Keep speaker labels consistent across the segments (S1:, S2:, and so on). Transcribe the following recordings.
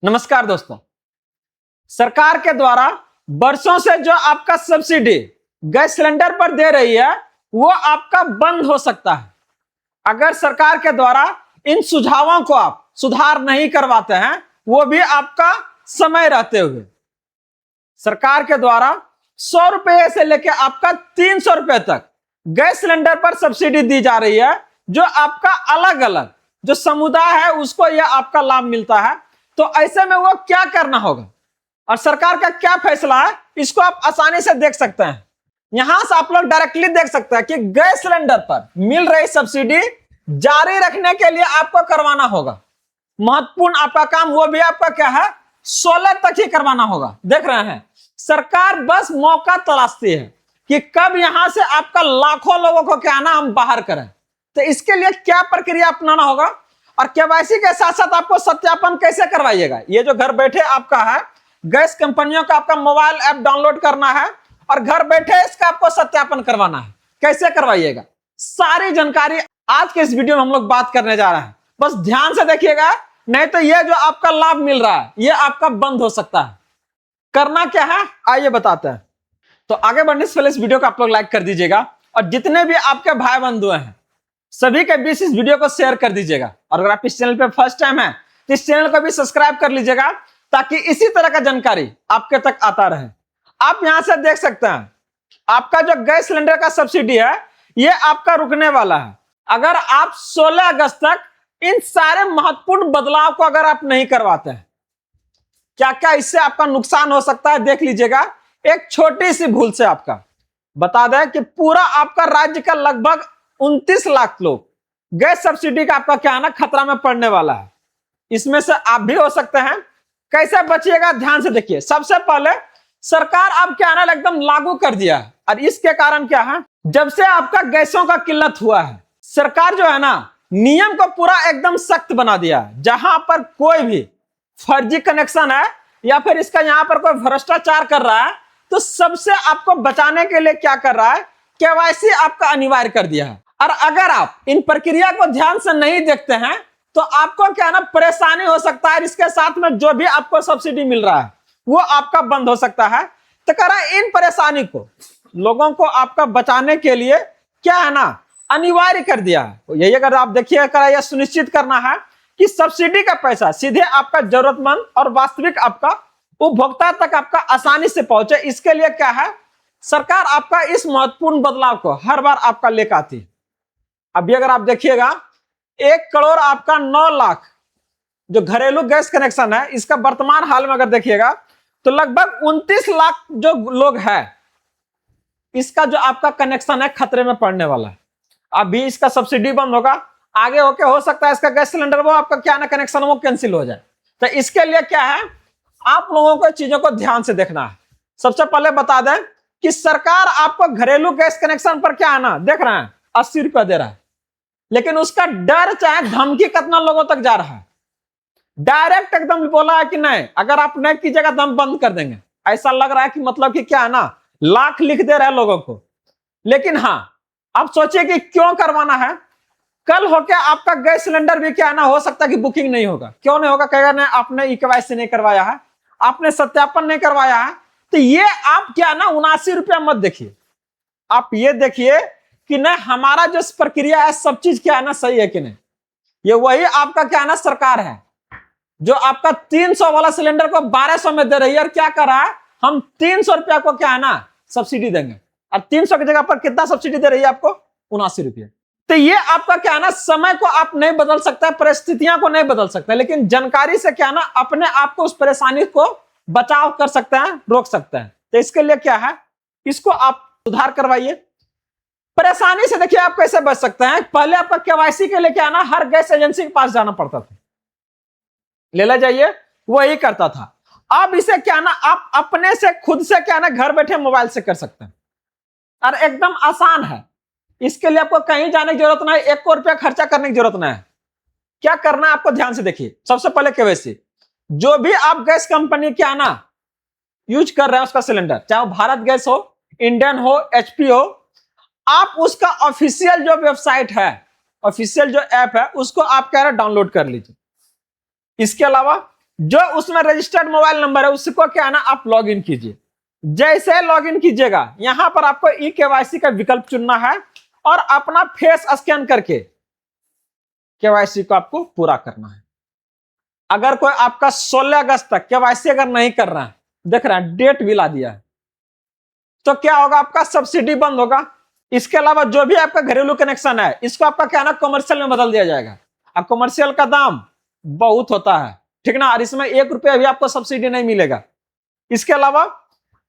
S1: नमस्कार दोस्तों। सरकार के द्वारा वर्षों से जो आपका सब्सिडी गैस सिलेंडर पर दे रही है वो आपका बंद हो सकता है अगर सरकार के द्वारा इन सुझावों को आप सुधार नहीं करवाते हैं, वो भी आपका समय रहते हुए। सरकार के द्वारा 100 रुपये से लेकर आपका 300 रुपये तक गैस सिलेंडर पर सब्सिडी दी जा रही है, जो आपका अलग अलग जो समुदाय है उसको यह आपका लाभ मिलता है। तो ऐसे में वो क्या करना होगा और सरकार का क्या फैसला है, इसको आप आसानी से देख सकते हैं। यहां से आप लोग डायरेक्टली देख सकते हैं कि गैस सिलेंडर पर मिल रही सब्सिडी जारी रखने के लिए आपको करवाना होगा। महत्वपूर्ण आपका काम वो भी आपका क्या है, 16 तक ही करवाना होगा। देख रहे हैं, सरकार बस मौका तलाशती है कि कब यहां से आपका लाखों लोगों को क्या ना हम बाहर करें। तो इसके लिए क्या प्रक्रिया अपनाना होगा और केवाईसी के साथ साथ आपको सत्यापन कैसे करवाइएगा। ये जो घर बैठे आपका है, गैस कंपनियों का आपका मोबाइल ऐप डाउनलोड करना है और घर बैठे इसका आपको सत्यापन करवाना है। कैसे करवाइएगा, सारी जानकारी आज के इस वीडियो में हम लोग बात करने जा रहे हैं। बस ध्यान से देखिएगा, नहीं तो ये जो आपका लाभ मिल रहा है ये आपका बंद हो सकता है। करना क्या है आइए बताते हैं। तो आगे बढ़ने से पहले इस वीडियो को आप लोग लाइक कर दीजिएगा और जितने भी आपके भाई बंधु हैं सभी के बीच इस वीडियो को शेयर कर दीजिएगा। और अगर आप इस चैनल पे फर्स्ट टाइम है तो इस चैनल को भी सब्सक्राइब कर लीजिएगा ताकि इसी तरह का जानकारी आपके तक आता रहे। आप यहां से देख सकते हैं आपका जो गैस सिलेंडर का सब्सिडी है ये आपका रुकने वाला है अगर आप 16 अगस्त तक इन सारे महत्वपूर्ण बदलाव को अगर आप नहीं करवाते हैं। क्या क्या इससे आपका नुकसान हो सकता है देख लीजिएगा। एक छोटी सी भूल से आपका बता दें कि पूरा आपका राज्य का लगभग 29 लाख लोग गैस सब्सिडी का आपका क्या है ना खतरा में पड़ने वाला है। इसमें से आप भी हो सकते हैं। कैसे बचिएगा ध्यान से देखिए। सबसे पहले सरकार अब क्या है ना एकदम लागू कर दिया है और इसके कारण क्या है, जब से आपका गैसों का किल्लत हुआ है सरकार जो है ना नियम को पूरा एकदम सख्त बना दिया है। जहां पर कोई भी फर्जी कनेक्शन है या फिर इसका यहां पर कोई भ्रष्टाचार कर रहा है तो सबसे आपको बचाने के लिए क्या कर रहा है, केवाईसी आपका अनिवार्य कर दिया है। और अगर आप इन प्रक्रिया को ध्यान से नहीं देखते हैं तो आपको क्या ना परेशानी हो सकता है। इसके साथ में जो भी आपको सब्सिडी मिल रहा है वो आपका बंद हो सकता है। तो करा इन परेशानी को लोगों को आपका बचाने के लिए क्या है ना अनिवार्य कर दिया है। तो यही अगर आप देखिए करा यह सुनिश्चित करना है कि सब्सिडी का पैसा सीधे आपका जरूरतमंद और वास्तविक आपका उपभोक्ता तक आपका आसानी से पहुंचे। इसके लिए क्या है, सरकार आपका इस महत्वपूर्ण बदलाव को हर बार आपका लेकर आती है। अभी अगर आप देखिएगा 1 करोड़ आपका 9 लाख जो घरेलू गैस कनेक्शन है इसका वर्तमान हाल में अगर देखिएगा तो लगभग 29 लाख जो लोग हैं इसका जो आपका कनेक्शन है खतरे में पड़ने वाला है। अभी इसका सब्सिडी बंद होगा, आगे होके हो सकता है इसका गैस सिलेंडर वो आपका क्या ना कनेक्शन वो कैंसिल हो जाए। तो इसके लिए क्या है, आप लोगों को चीजों को ध्यान से देखना है। सबसे पहले बता दें कि सरकार आपको घरेलू गैस कनेक्शन पर क्या है ना देख रहे हैं 80 रुपया दे रहा है, लेकिन उसका डर चाहे धमकी कितना लोगों तक जा रहा है। डायरेक्ट एकदम बोला है कि नहीं अगर आप नहीं कीजिएगा तो हम बंद कर देंगे। ऐसा लग रहा है कि मतलब कि क्या है ना लाख लिख दे रहे हैं लोगों को। लेकिन हाँ आप सोचिए कि क्यों करवाना है। कल होके आपका गैस सिलेंडर भी क्या है ना हो सकता है कि बुकिंग नहीं होगा। क्यों नहीं होगा, कहेगा नहीं आपने ई-केवाईसी नहीं करवाया है, आपने सत्यापन नहीं करवाया है। तो ये आप क्या ना 79 रुपया मत देखिए, आप ये देखिए कि नहीं हमारा जो प्रक्रिया है सब चीज क्या है ना सही है कि नहीं। ये वही आपका क्या है ना सरकार है जो आपका 300 वाला सिलेंडर को 1200 में दे रही है और क्या कर रहा है, हम 300 रुपया को क्या है ना सब्सिडी देंगे और 300 की जगह पर कितना सब्सिडी दे रही है आपको 79 रुपये। तो ये आपका क्या है ना समय को आप नहीं बदल सकता है, परिस्थितियां को नहीं बदल सकता है, लेकिन जानकारी से क्या है ना अपने आप को उस परेशानी को बचाव कर सकते हैं, रोक सकते हैं। तो इसके लिए क्या है, इसको आप सुधार करवाइए। परेशानी से देखिए आप कैसे बच सकते हैं। पहले आपका केवाईसी के लिए क्या है ना हर गैस एजेंसी के पास जाना पड़ता था, ले जाइए वही करता था। अब इसे क्या ना आप अपने से खुद से क्या ना घर बैठे मोबाइल से कर सकते हैं और एकदम आसान है। इसके लिए आपको कहीं जाने की जरूरत नहीं, 1 रुपया खर्चा करने की जरूरत नहीं। क्या करना है आपको ध्यान से देखिए। सबसे पहले केवाईसी जो भी आप गैस कंपनी क्या ना यूज कर रहे हैं उसका सिलेंडर, चाहे भारत गैस हो, इंडियन हो, एचपी हो, आप उसका ऑफिशियल जो वेबसाइट है, ऑफिशियल जो ऐप है उसको आप कह रहे डाउनलोड कर लीजिए। इसके अलावा जो उसमें रजिस्टर्ड मोबाइल नंबर है उसको क्या है ना आप लॉग इन कीजिए। जैसे लॉग इन कीजिएगा यहां पर आपको ई केवाईसी का विकल्प चुनना है और अपना फेस स्कैन करके केवाईसी को आपको पूरा करना है। अगर कोई आपका 16 अगस्त तक केवाईसी अगर नहीं कर रहा है, देख रहे हैं डेट भी ला दिया है, तो क्या होगा, आपका सब्सिडी बंद होगा। इसके अलावा जो भी आपका घरेलू कनेक्शन है इसको आपका क्या है ना कमर्शियल में बदल दिया जाएगा। अब कमर्शियल का दाम बहुत होता है, ठीक ना, और इसमें 1 रुपया भी आपको सब्सिडी नहीं मिलेगा। इसके अलावा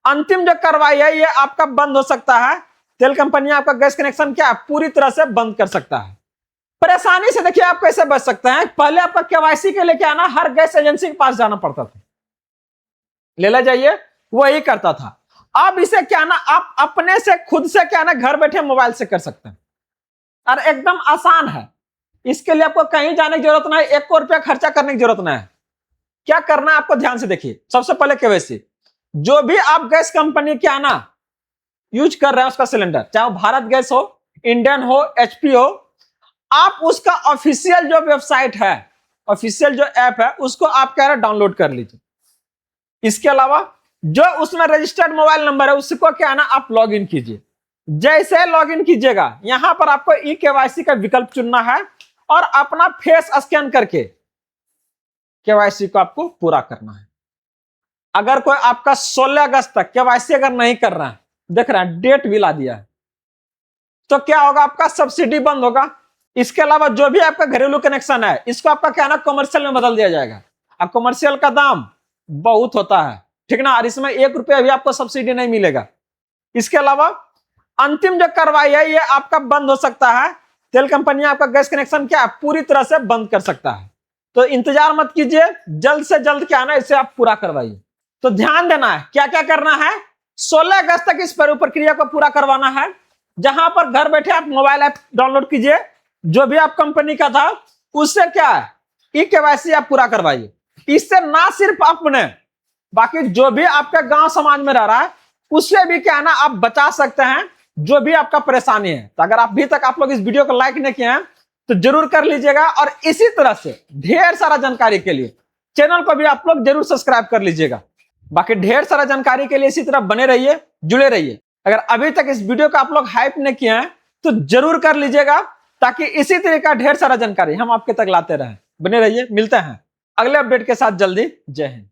S1: अंतिम जो कार्रवाई है ये आपका बंद हो सकता है। तेल कंपनी आपका गैस कनेक्शन क्या पूरी तरह से बंद कर सकता है। परेशानी से देखिए आप कैसे बच सकते हैं। पहले आपका केवाईसी के लिए क्या है ना हर गैस एजेंसी के पास जाना पड़ता था, ले जाइए, वही करता था। अब इसे क्या ना आप अपने से खुद से क्या ना घर बैठे मोबाइल से कर सकते हैं और एकदम आसान है। इसके लिए आपको कहीं जाने की जरूरत नहीं, 1 रुपया खर्चा करने की जरूरत नहीं है। क्या करना है आपको ध्यान से देखिए। सबसे पहले केवाईसी, जो भी आप गैस कंपनी क्या ना यूज कर रहे हैं उसका सिलेंडर, चाहे वो भारत गैस हो, इंडियन हो, एचपी हो, आप उसका ऑफिशियल जो वेबसाइट है, ऑफिशियल जो ऐप है उसको आप कह रहे डाउनलोड कर लीजिए। इसके अलावा जो उसमें रजिस्टर्ड मोबाइल नंबर है उसको क्या है ना आप लॉग इन कीजिए। जैसे लॉग इन कीजिएगा यहां पर आपको ई केवाईसी का विकल्प चुनना है और अपना फेस स्कैन करके केवाईसी को आपको पूरा करना है। अगर कोई आपका 16 अगस्त तक केवाईसी अगर नहीं कर रहा है, देख रहे हैं डेट भी ला दिया है, तो क्या होगा, आपका सब्सिडी बंद होगा। इसके अलावा जो भी आपका घरेलू कनेक्शन है इसको आपका क्या ना कमर्शियल में बदल दिया जाएगा। अब कमर्शियल का दाम बहुत होता है, ठीक ना, और इसमें 1 रुपया भी आपको सब्सिडी नहीं मिलेगा। इसके अलावा अंतिम जो कार्रवाई है ये आपका बंद हो सकता है। तेल कंपनी आपका गैस कनेक्शन क्या पूरी तरह से बंद कर सकता है। तो इंतजार मत कीजिए, जल्द से जल्द क्या है ना इसे आप पूरा करवाइए। तो ध्यान देना है क्या क्या करना है। 16 अगस्त तक इस प्रक्रिया को पूरा करवाना है, जहां पर घर बैठे आप मोबाइल ऐप डाउनलोड कीजिए, जो भी आप कंपनी का था उससे क्या है ई केवाईसी आप पूरा करवाइए। इससे ना सिर्फ अपने, बाकी जो भी आपका गांव समाज में रह रहा है उससे भी क्या है ना आप बचा सकते हैं जो भी आपका परेशानी है। तो अगर अभी तक आप लोग इस वीडियो को लाइक नहीं किए हैं तो जरूर कर लीजिएगा, और इसी तरह से ढेर सारा जानकारी के लिए चैनल को भी आप लोग जरूर सब्सक्राइब कर लीजिएगा। बाकी ढेर सारा जानकारी के लिए इसी तरह बने रहिए, जुड़े रहिए। अगर अभी तक इस वीडियो को आप लोग हाइप नहीं किए हैं तो जरूर कर लीजिएगा, ताकि इसी तरह का ढेर सारा जानकारी हम आपके तक लाते रहें। बने रहिए, मिलते हैं अगले अपडेट के साथ जल्दी। जय हिंद।